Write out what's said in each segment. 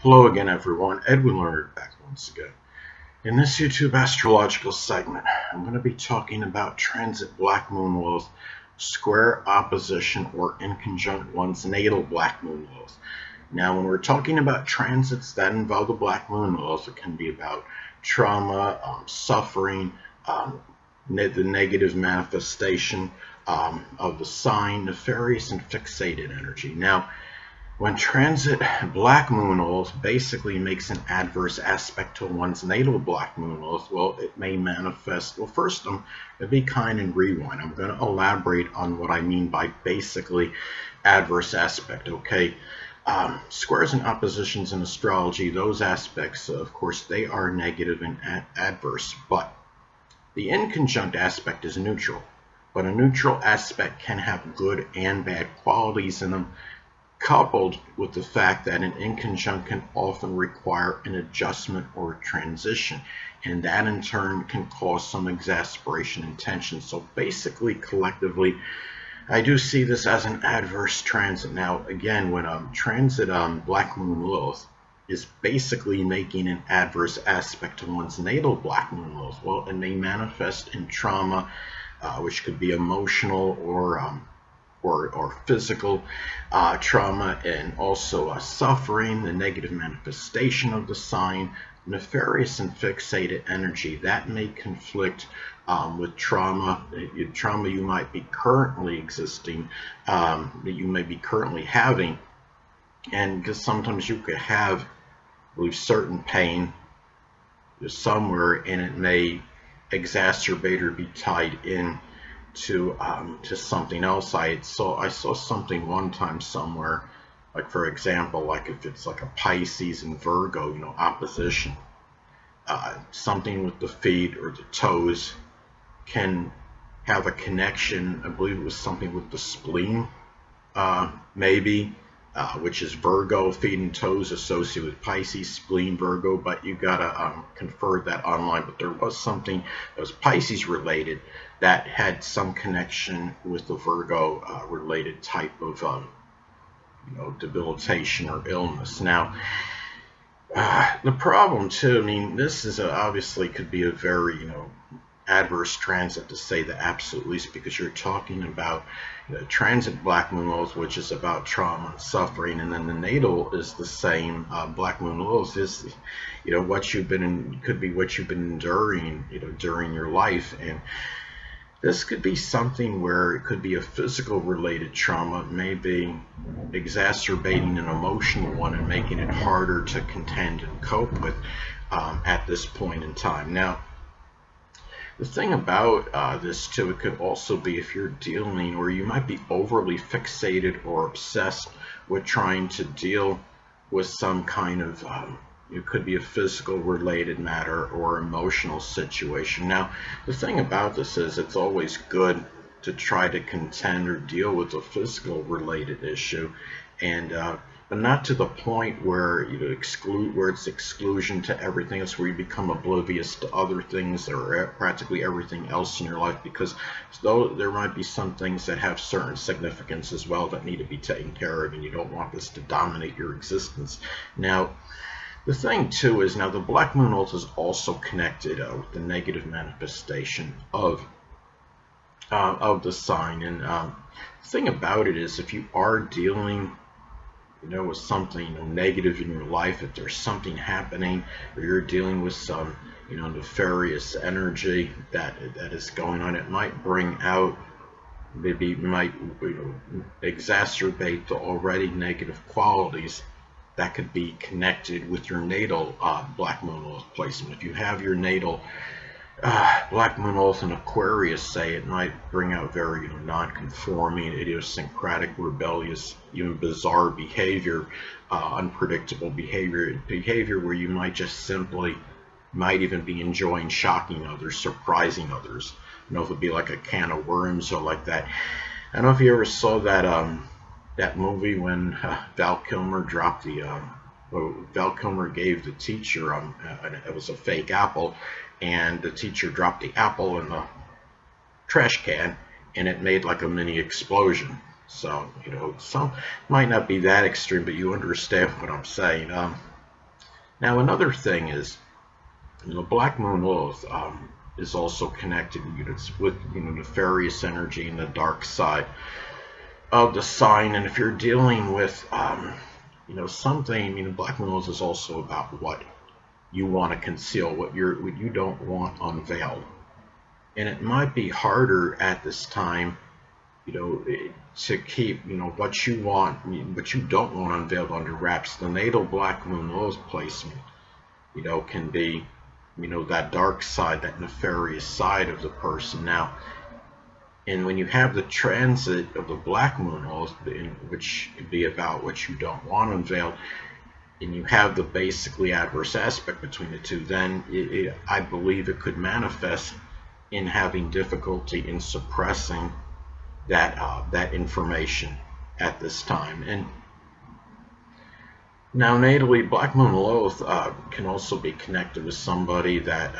Hello again, everyone. Edwin Learnard back once again. In this YouTube astrological segment, I'm going to be talking about transit Black Moon Lilith, square opposition or inconjunct one's natal Black Moon Lilith. Now, when we're talking about transits that involve the Black Moon Lilith, it can be about trauma, suffering, the negative manifestation of the sign, nefarious and fixated energy. Now, when transit Black Moon Lilith basically makes an adverse aspect to one's natal Black Moon Lilith, well, it may manifest. Well, first, be kind and rewind. I'm going to elaborate on what I mean by basically adverse aspect, okay? Squares and oppositions in astrology, those aspects, of course, they are negative and adverse, but the inconjunct aspect is neutral. But a neutral aspect can have good and bad qualities in them, coupled with the fact that an inconjunct can often require an adjustment or a transition, and that in turn can cause some exasperation and tension. So basically, collectively, I do see this as an adverse transit. Now, again, when transit Black Moon Lilith is basically making an adverse aspect to one's natal Black Moon Lilith, well, it may manifest in trauma, which could be emotional or physical trauma, and also suffering, the negative manifestation of the sign, nefarious and fixated energy that may conflict with trauma you might be currently existing, that you may be currently having, and because sometimes you could have, I believe, certain pain somewhere, and it may exacerbate or be tied in to something else. I saw something one time somewhere, like for example, like if it's like a Pisces and Virgo, opposition, something with the feet or the toes can have a connection. I believe it was something with the spleen, maybe, which is Virgo, feet and toes associated with Pisces, spleen, Virgo, but you gotta confer that online. But there was something that was Pisces related that had some connection with the Virgo related type of debilitation or illness. Now, the problem too, I mean, this is obviously could be a very adverse transit, to say the absolute least, because you're talking about transit Black Moon Lilith, which is about trauma and suffering, and then the natal is the same. Black Moon Lilith is what you've been in, could be what you've been enduring during your life, and this could be something where it could be a physical related trauma, maybe exacerbating an emotional one and making it harder to contend and cope with at this point in time. Now, the thing about this too, it could also be if you're dealing, or you might be overly fixated or obsessed with trying to deal with some kind of, it could be a physical related matter or emotional situation. Now, the thing about this is it's always good to try to contend or deal with a physical related issue, and but not to the point where it's exclusion to everything else, where you become oblivious to other things or practically everything else in your life, because though there might be some things that have certain significance as well that need to be taken care of, and you don't want this to dominate your existence. Now, the thing too is, now the Black Moon Lilith is also connected with the negative manifestation of the sign, and the thing about it is, if you are dealing with something negative in your life, if there's something happening, or you're dealing with some nefarious energy that is going on, it might bring out, maybe might exacerbate the already negative qualities that could be connected with your natal Black Moon Lilith placement. If you have your natal Black Moon Lilith in Aquarius, say, it might bring out very non-conforming, idiosyncratic, rebellious, even bizarre behavior, unpredictable behavior where you might just simply might even be enjoying shocking others, surprising others. If it'd be like a can of worms or like that. I don't know if you ever saw that movie when Val Kilmer dropped Val Kilmer gave the teacher it was a fake apple, and the teacher dropped the apple in the trash can, and it made like a mini explosion. So some might not be that extreme, but you understand what I'm saying. Now, another thing is, Black Moon Lilith is also connected with nefarious energy and the dark side of the sign. And if you're dealing with something, Black Moon Lilith is also about what you want to conceal, what you don't want unveiled. And it might be harder at this time, to keep, what you want, what you don't want unveiled under wraps. The natal Black Moon Lilith placement, can be, that dark side, that nefarious side of the person. Now, and when you have the transit of the Black Moon Lilith, which could be about what you don't want unveiled, and you have the basically adverse aspect between the two, then I believe it could manifest in having difficulty in suppressing that information at this time. And now, natally, Black Moon Lilith can also be connected with somebody that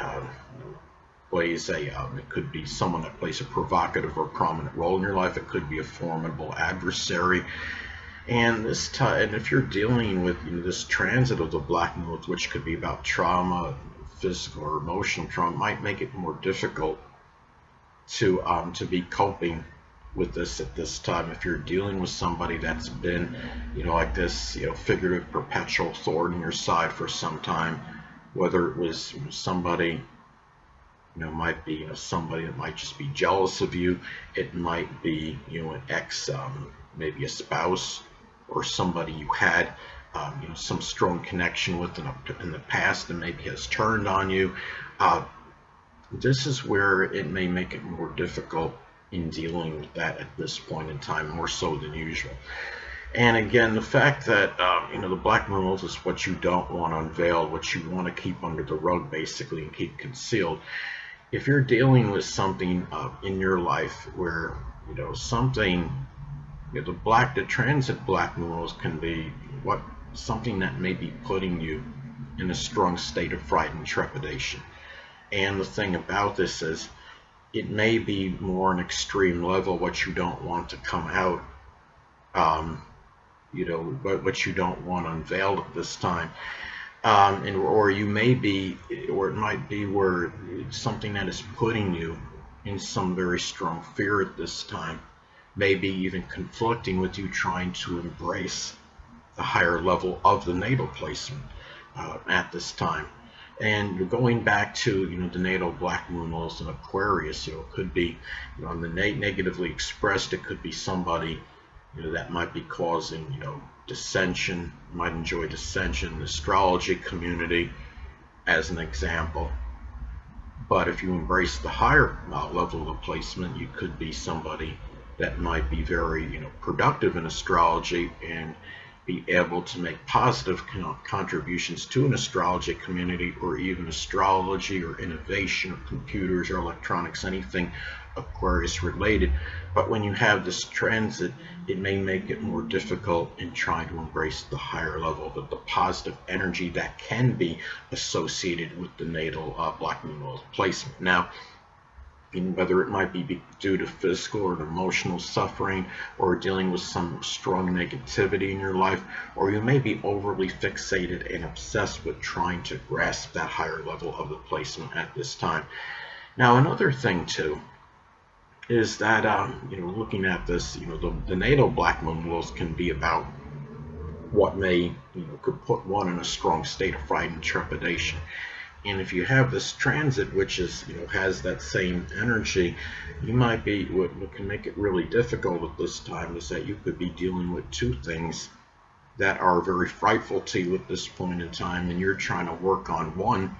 plays it could be someone that plays a provocative or prominent role in your life. It could be a formidable adversary. And and if you're dealing with this transit of the Black Moon Lilith, which could be about trauma, physical or emotional trauma, might make it more difficult to be coping with this at this time. If you're dealing with somebody that's been, like this, figurative perpetual thorn in your side for some time, whether it was somebody, might be somebody that might just be jealous of you. It might be an ex, maybe a spouse, or somebody you had some strong connection with in the past and maybe has turned on you. This is where it may make it more difficult in dealing with that at this point in time, more so than usual. And again, the fact that the Black Moon Lilith is what you don't want unveiled, what you want to keep under the rug basically and keep concealed. If you're dealing with something in your life where something, the transit Black Moon Lilith can be something that may be putting you in a strong state of fright and trepidation. And the thing about this is, it may be more an extreme level, what you don't want to come out, what you don't want unveiled at this time. Or you may be, or it might be where it's something that is putting you in some very strong fear at this time, maybe even conflicting with you trying to embrace the higher level of the natal placement at this time. And going back to the natal Black Moon Lilith in Aquarius, it could be on the negatively expressed, it could be somebody that might be causing dissension, might enjoy dissension in the astrology community as an example. But if you embrace the higher level of the placement, you could be somebody that might be very productive in astrology and be able to make positive contributions to an astrology community, or even astrology or innovation or computers or electronics, anything Aquarius related. But when you have this transit, it may make it more difficult in trying to embrace the higher level of the positive energy that can be associated with the natal Black Moon Lilith placement. Now, whether it might be due to physical or emotional suffering, or dealing with some strong negativity in your life, or you may be overly fixated and obsessed with trying to grasp that higher level of the placement at this time. Now, another thing too is that looking at this, the natal Black Moon Lilith can be about what may could put one in a strong state of fright and trepidation. And if you have this transit, which is has that same energy, you might be, what can make it really difficult at this time is that you could be dealing with two things that are very frightful to you at this point in time, and you're trying to work on one,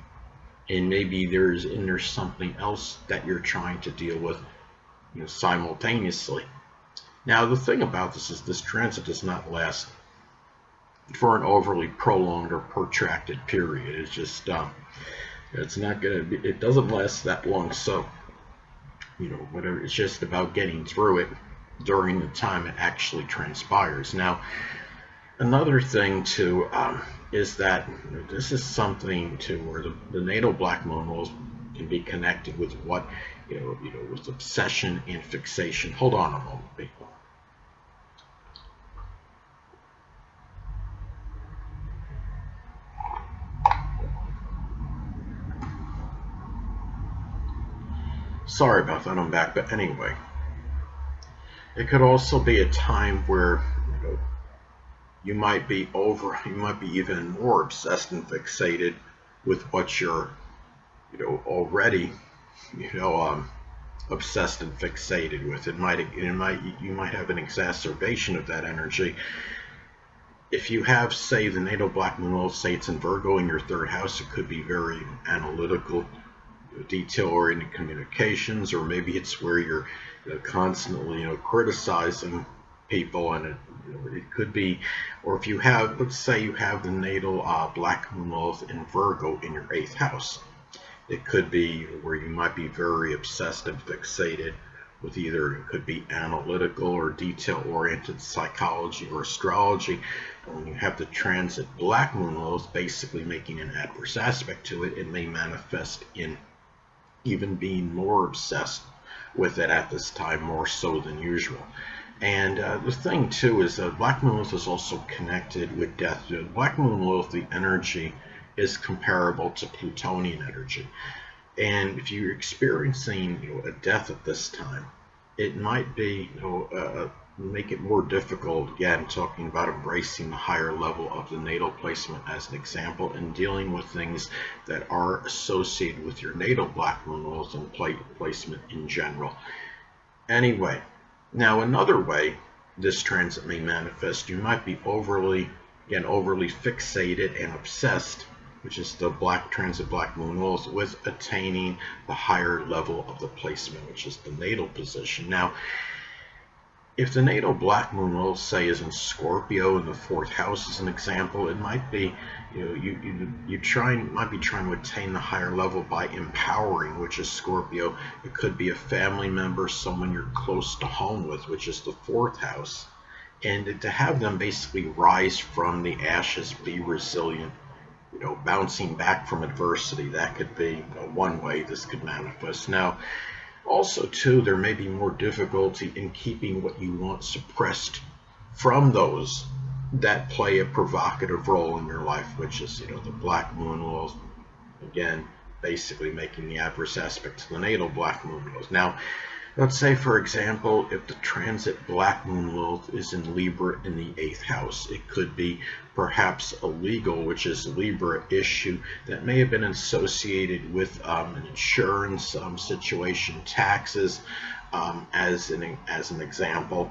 and maybe there's something else that you're trying to deal with simultaneously. Now, the thing about this is this transit does not last for an overly prolonged or protracted period. It's just it's not gonna be, it doesn't last that long. So whatever, it's just about getting through it during the time it actually transpires. Now, another thing too is that this is something to where the natal Black Moon Lilith can be connected with what with obsession and fixation. Hold on a moment, people. Sorry about that, I'm back. But anyway, it could also be a time where you might be even more obsessed and fixated with what you're, already, you know, obsessed and fixated with. You might have an exacerbation of that energy. If you have, say, the natal Black Moon Lilith, say it's in Virgo in your third house, it could be very analytical, detail-oriented communications, or maybe it's where you're constantly criticizing people, and it could be, or if you have, let's say you have the natal Black Moon Lilith in Virgo in your 8th house, it could be where you might be very obsessed and fixated with either, it could be analytical or detail-oriented psychology or astrology. And when you have the transit Black Moon Lilith basically making an adverse aspect to it, it may manifest in even being more obsessed with it at this time, more so than usual. And the thing too is that Black Moon Lilith is also connected with death. Black Moon Lilith, the energy is comparable to Plutonian energy. And if you're experiencing a death at this time, it might be make it more difficult, again, talking about embracing the higher level of the natal placement as an example, and dealing with things that are associated with your natal Black Moon Lilith and placement in general. Anyway, now another way this transit may manifest, you might be overly fixated and obsessed, which is the transit Black Moon Lilith, with attaining the higher level of the placement, which is the natal position. Now, if the natal Black Moon Lilith, say, is in Scorpio in the 4th house, as an example, it might be, might be trying to attain the higher level by empowering, which is Scorpio. It could be a family member, someone you're close to home with, which is the 4th house, and to have them basically rise from the ashes, be resilient, bouncing back from adversity. That could be one way this could manifest. Now, also, too, there may be more difficulty in keeping what you want suppressed from those that play a provocative role in your life, which is, the Black Moon Lilith, again, basically making the adverse aspect to the natal Black Moon Lilith. Now, let's say, for example, if the transit Black Moon Lilith is in Libra in the 8th house, it could be perhaps a legal, which is Libra, issue that may have been associated with an insurance situation, taxes, as an example.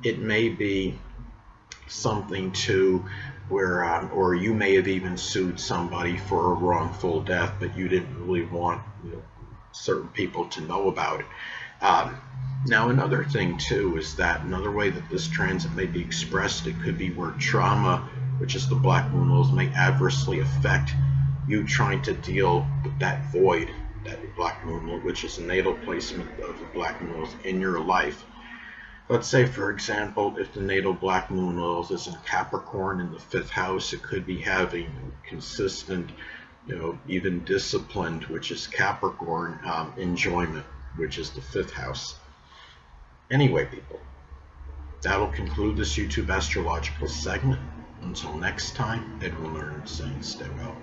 It may be something too where, or you may have even sued somebody for a wrongful death, but you didn't really want certain people to know about it. Now, another thing too is that another way that this transit may be expressed, it could be where trauma, which is the Black Moon Lilith, may adversely affect you trying to deal with that void, that Black Moon Lilith, which is a natal placement of the Black Moon Lilith in your life. Let's say, for example, if the natal Black Moon Lilith is in Capricorn in the 5th house, it could be having consistent, even disciplined, which is Capricorn, enjoyment, which is the 5th house. Anyway, people, that'll conclude this YouTube astrological segment. Until next time, Edwin Learnard saying stay well.